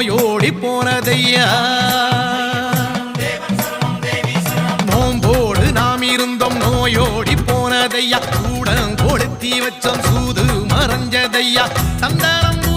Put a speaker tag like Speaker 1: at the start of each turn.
Speaker 1: நோயோடி போனதையா நோம்போடு நாம் இருந்தோம் நோயோடி போனதையா கூடம் கொடுத்தி வச்சோம் சூது மறைஞ்சதையா சந்தானம்